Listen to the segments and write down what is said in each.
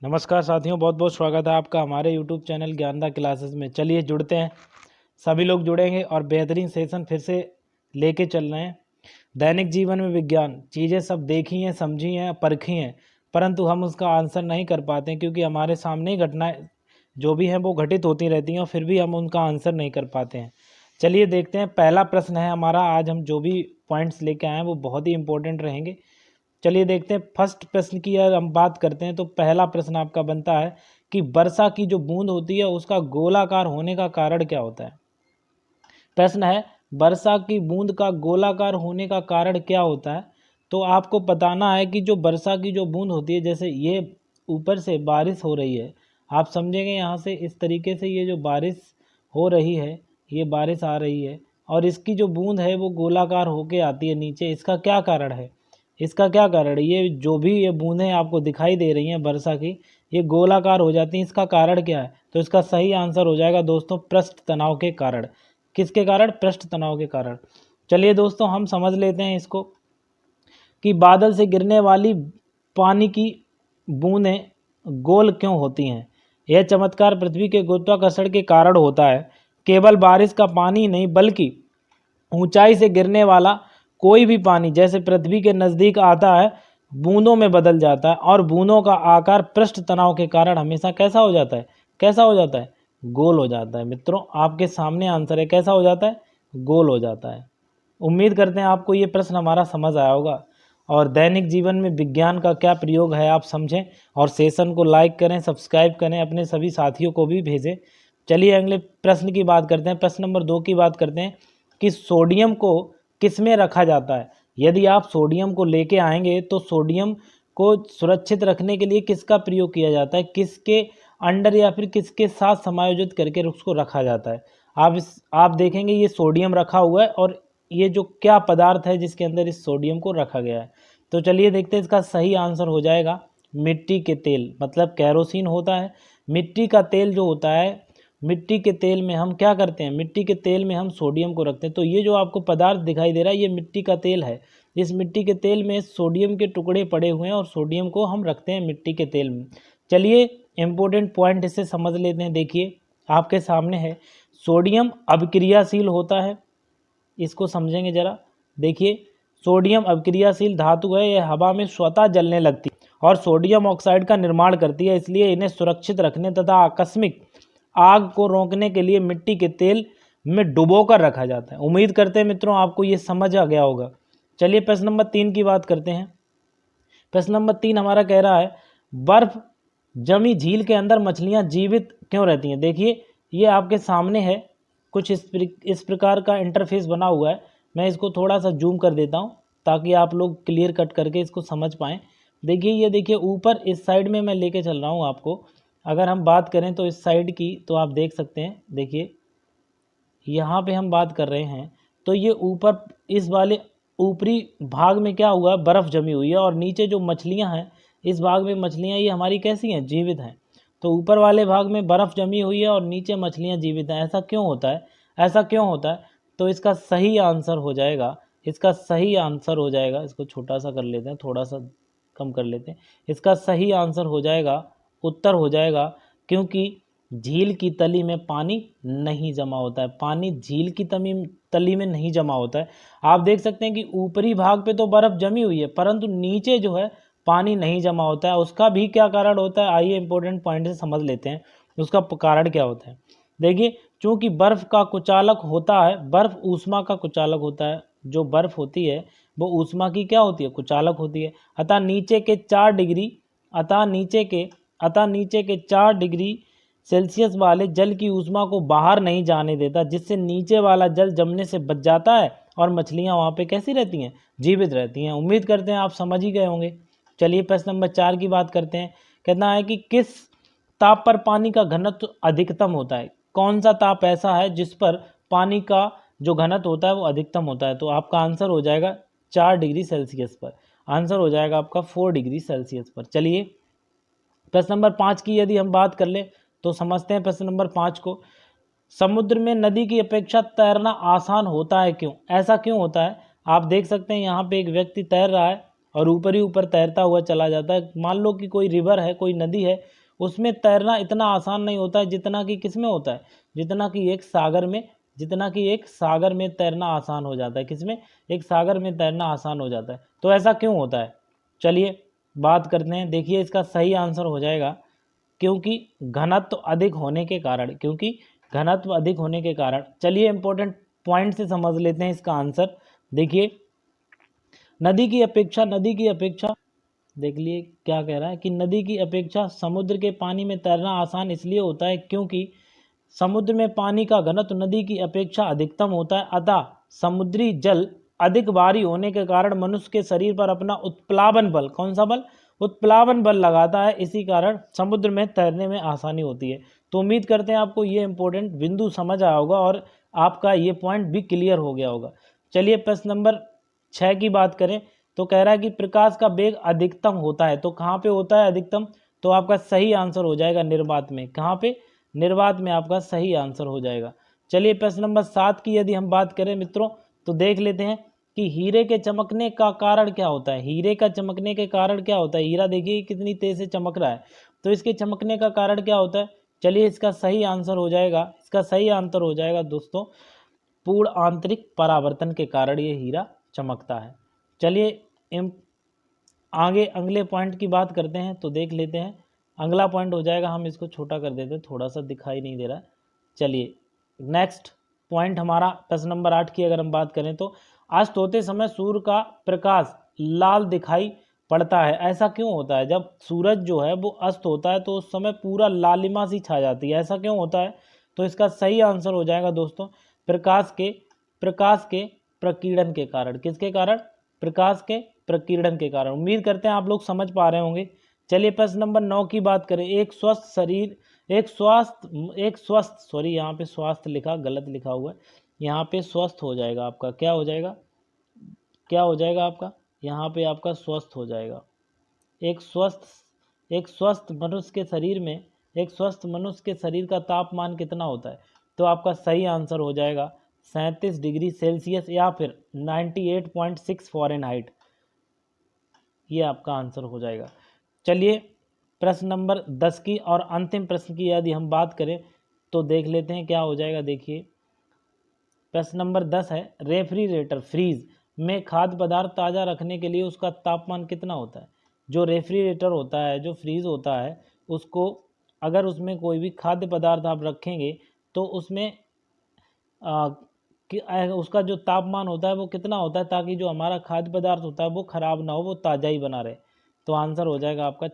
नमस्कार साथियों, बहुत बहुत स्वागत है आपका हमारे YouTube चैनल ज्ञानदा क्लासेस में। चलिए जुड़ते हैं, सभी लोग जुड़ेंगे और बेहतरीन सेशन फिर से लेके चल रहे हैं। दैनिक जीवन में विज्ञान, चीज़ें सब देखी हैं, समझी हैं, परखी हैं, परंतु हम उसका आंसर नहीं कर पाते हैं क्योंकि हमारे सामने ही घटनाएं जो भी हैं वो घटित होती रहती हैं और फिर भी हम उनका आंसर नहीं कर पाते हैं। चलिए देखते हैं, पहला प्रश्न है हमारा। आज हम जो भी पॉइंट्स लेके आए हैं वो बहुत ही इंपॉर्टेंट रहेंगे। चलिए देखते हैं, फर्स्ट प्रश्न की अगर हम बात करते हैं तो पहला प्रश्न आपका बनता है कि वर्षा की जो बूंद होती है उसका गोलाकार होने का कारण क्या होता है। प्रश्न है, वर्षा की बूंद का गोलाकार होने का कारण क्या होता है। तो आपको बताना है कि जो वर्षा की जो बूंद होती है, जैसे ये ऊपर से बारिश हो रही है, आप समझेंगे यहाँ से इस तरीके से ये जो बारिश हो रही है, ये बारिश आ रही है और इसकी जो बूंद है वो गोलाकार होके आती है नीचे। इसका क्या कारण है, इसका क्या कारण है। ये जो भी ये बूंदें आपको दिखाई दे रही हैं वर्षा की, ये गोलाकार हो जाती हैं, इसका कारण क्या है। तो इसका सही आंसर हो जाएगा दोस्तों पृष्ठ तनाव के कारण। किसके कारण? पृष्ठ तनाव के कारण। चलिए दोस्तों हम समझ लेते हैं इसको कि बादल से गिरने वाली पानी की बूंदें गोल क्यों होती हैं। यह चमत्कार पृथ्वी के गुरुत्वाकर्षण के कारण होता है। केवल बारिश का पानी नहीं बल्कि ऊंचाई से गिरने वाला कोई भी पानी जैसे पृथ्वी के नज़दीक आता है बूंदों में बदल जाता है और बूंदों का आकार पृष्ठ तनाव के कारण हमेशा कैसा हो जाता है, कैसा हो जाता है, गोल हो जाता है। मित्रों आपके सामने आंसर है, कैसा हो जाता है, गोल हो जाता है। उम्मीद करते हैं आपको ये प्रश्न हमारा समझ आया होगा और दैनिक जीवन में विज्ञान का क्या प्रयोग है आप समझें और सेशन को लाइक करें, सब्सक्राइब करें, अपने सभी साथियों को भी भेजें। चलिए अगले प्रश्न की बात करते हैं। प्रश्न नंबर 2 की बात करते हैं कि सोडियम को किस में रखा जाता है। यदि आप सोडियम को लेके आएंगे तो सोडियम को सुरक्षित रखने के लिए किसका प्रयोग किया जाता है, किसके अंडर या फिर किसके साथ समायोजित करके उसको रखा जाता है। आप देखेंगे ये सोडियम रखा हुआ है और ये जो क्या पदार्थ है जिसके अंदर इस सोडियम को रखा गया है। तो चलिए देखते हैं, इसका सही आंसर हो जाएगा मिट्टी के तेल, मतलब कैरोसिन होता है। मिट्टी का तेल जो होता है, मिट्टी के तेल में हम क्या करते हैं, मिट्टी के तेल में हम सोडियम को रखते हैं। तो ये जो आपको पदार्थ दिखाई दे रहा है ये मिट्टी का तेल है। इस मिट्टी के तेल में सोडियम के टुकड़े पड़े हुए हैं और सोडियम को हम रखते हैं मिट्टी के तेल में। चलिए इम्पोर्टेंट पॉइंट इसे समझ लेते हैं। देखिए आपके सामने है, सोडियम अभिक्रियाशील होता है, इसको समझेंगे जरा। देखिए सोडियम अभिक्रियाशील धातु है, यह हवा में स्वतः जलने लगती है और सोडियम ऑक्साइड का निर्माण करती है। इसलिए इन्हें सुरक्षित रखने तथा आकस्मिक आग को रोकने के लिए मिट्टी के तेल में डुबोकर रखा जाता है। उम्मीद करते हैं मित्रों आपको ये समझ आ गया होगा। चलिए प्रश्न नंबर 3 की बात करते हैं। प्रश्न नंबर 3 हमारा कह रहा है, बर्फ जमी झील के अंदर मछलियां जीवित क्यों रहती हैं। देखिए ये आपके सामने है, कुछ इस प्रकार का इंटरफेस बना हुआ है। मैं इसको थोड़ा सा जूम कर देता हूँ ताकि आप लोग क्लियर कट करके इसको समझ पाएँ। देखिए ये देखिए ऊपर इस साइड में मैं लेके चल रहा हूँ आपको। अगर हम बात करें तो इस साइड की, तो आप देख सकते हैं, देखिए यहाँ पे हम बात कर रहे हैं तो ये ऊपर इस वाले ऊपरी भाग में क्या हुआ है, बर्फ़ जमी हुई है और नीचे जो मछलियाँ हैं इस भाग में मछलियाँ ये हमारी कैसी हैं, जीवित हैं। तो ऊपर वाले भाग में बर्फ़ जमी हुई है और नीचे मछलियाँ जीवित हैं। ऐसा क्यों होता है, ऐसा क्यों होता है। तो इसका सही आंसर हो जाएगा, इसका सही आंसर हो जाएगा, इसको छोटा सा कर लेते हैं, थोड़ा सा कम कर लेते हैं। इसका सही आंसर हो जाएगा, उत्तर हो जाएगा, क्योंकि झील की तली में पानी नहीं जमा होता है। पानी झील की तली में नहीं जमा होता है। आप देख सकते हैं कि ऊपरी भाग पे तो बर्फ़ जमी हुई है परंतु नीचे जो है पानी नहीं जमा होता है। उसका भी क्या कारण होता है, आइए इंपॉर्टेंट पॉइंट से समझ लेते हैं उसका कारण क्या होता है। देखिए चूँकि बर्फ़ का कुचालक होता है, बर्फ़ ऊष्मा का कुचालक होता है। जो बर्फ़ होती है वो ऊष्मा की क्या होती है, कुचालक होती है। अतः नीचे के 4 डिग्री अतः नीचे के 4 डिग्री सेल्सियस वाले जल की ऊष्मा को बाहर नहीं जाने देता, जिससे नीचे वाला जल जमने से बच जाता है और मछलियां वहां पे कैसी रहती हैं, जीवित रहती हैं। उम्मीद करते हैं आप समझ ही गए होंगे। चलिए प्रश्न नंबर 4 की बात करते हैं। कहना है कि किस ताप पर पानी का घनत्व अधिकतम होता है। कौन सा ताप ऐसा है जिस पर पानी का जो घनत्व होता है वो अधिकतम होता है। तो आपका आंसर हो जाएगा 4 डिग्री सेल्सियस पर। आंसर हो जाएगा आपका 4 डिग्री सेल्सियस पर। चलिए प्रश्न नंबर 5 की यदि हम बात कर ले तो समझते हैं प्रश्न नंबर 5 को। समुद्र में नदी की अपेक्षा तैरना आसान होता है क्यों, ऐसा क्यों होता है। आप देख सकते हैं यहाँ पे एक व्यक्ति तैर रहा है और ऊपर ही ऊपर तैरता हुआ चला जाता है। मान लो कि कोई रिवर है, कोई नदी है, उसमें तैरना इतना आसान नहीं होता है जितना कि किस में होता है, जितना कि एक सागर में, जितना कि एक सागर में तैरना आसान हो जाता है। किसमें? एक सागर में तैरना आसान हो जाता है। तो ऐसा क्यों होता है, चलिए बात करते हैं। देखिए इसका सही आंसर हो जाएगा क्योंकि घनत्व अधिक होने के कारण, क्योंकि घनत्व अधिक होने के कारण। चलिए इंपॉर्टेंट पॉइंट से समझ लेते हैं इसका आंसर। देखिए नदी की अपेक्षा देख लिए क्या कह रहा है कि नदी की अपेक्षा समुद्र के पानी में तैरना आसान इसलिए होता है क्योंकि समुद्र में पानी का घनत्व नदी की अपेक्षा अधिकतम होता है, अतः समुद्री जल अधिक भारी होने के कारण मनुष्य के शरीर पर अपना उत्प्लावन बल, कौन सा बल? उत्प्लावन बल लगाता है। इसी कारण समुद्र में तैरने में आसानी होती है। तो उम्मीद करते हैं आपको ये इंपॉर्टेंट बिंदु समझ आया होगा और आपका ये पॉइंट भी क्लियर हो गया होगा। चलिए प्रश्न नंबर 6 की बात करें तो कह रहा है कि प्रकाश का वेग अधिकतम होता है। तो कहाँ पे होता है अधिकतम? तो आपका सही आंसर हो जाएगा निर्वात में। कहाँ पे? निर्वात में आपका सही आंसर हो जाएगा। चलिए प्रश्न नंबर 7 की यदि हम बात करें मित्रों तो देख लेते हैं कि हीरे के चमकने का कारण क्या होता है। हीरे का चमकने के कारण क्या होता है? हीरा देखिए कितनी तेज से चमक रहा है, तो इसके चमकने का कारण क्या होता है? चलिए इसका सही आंसर हो जाएगा, इसका सही आंसर हो जाएगा दोस्तों पूर्ण आंतरिक परावर्तन के कारण ये हीरा चमकता है। चलिए आगे अगले पॉइंट की बात करते हैं तो देख लेते हैं। अगला पॉइंट हो जाएगा, हम इसको छोटा कर देते हैं, थोड़ा सा दिखाई नहीं दे रहा। चलिए नेक्स्ट पॉइंट हमारा प्रश्न नंबर 8 की अगर हम बात करें तो अस्त होते समय सूर्य का प्रकाश लाल दिखाई पड़ता है। ऐसा क्यों होता है? जब सूरज जो है वो अस्त होता है तो उस समय पूरा लालिमा सी छा जाती है। ऐसा क्यों होता है? तो इसका सही आंसर हो जाएगा दोस्तों प्रकाश के प्रकीर्णन के कारण। किसके कारण? प्रकाश के प्रकीर्णन के कारण। उम्मीद करते हैं आप लोग समझ पा रहे होंगे। चलिए प्रश्न नंबर 9 की बात करें। एक स्वस्थ शरीर, सॉरी यहाँ पे स्वास्थ्य लिखा, गलत लिखा हुआ है, यहाँ पे स्वस्थ हो जाएगा आपका। क्या हो जाएगा? क्या हो जाएगा आपका? यहाँ पे आपका स्वस्थ हो जाएगा। एक स्वस्थ मनुष्य के शरीर में, एक स्वस्थ मनुष्य के शरीर का तापमान कितना होता है? तो आपका सही आंसर हो जाएगा 37 डिग्री सेल्सियस या फिर 98.6 फ़ारेनहाइट। ये आपका आंसर हो जाएगा। चलिए प्रश्न नंबर 10 की और अंतिम प्रश्न की यदि हम बात करें तो देख लेते हैं क्या हो जाएगा। देखिए प्रश्न नंबर 10 है रेफ्रिजरेटर, फ्रीज में खाद्य पदार्थ ताज़ा रखने के लिए उसका तापमान कितना होता है? जो रेफ्रिजरेटर होता है, जो फ्रीज होता है, उसको अगर उसमें कोई भी खाद्य पदार्थ आप रखेंगे तो उसमें उसका जो तापमान होता है वो कितना होता है, ताकि जो हमारा खाद्य पदार्थ होता है वो ख़राब ना हो, वो ताज़ा ही बना रहे। तो आंसर हो जाएगा आपका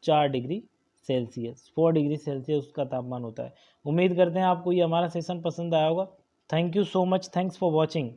4 डिग्री सेल्सियस, 4 डिग्री सेल्सियस उसका तापमान होता है। उम्मीद करते हैं आपको ये हमारा सेशन पसंद आया होगा। Thank you so much, thanks for watching.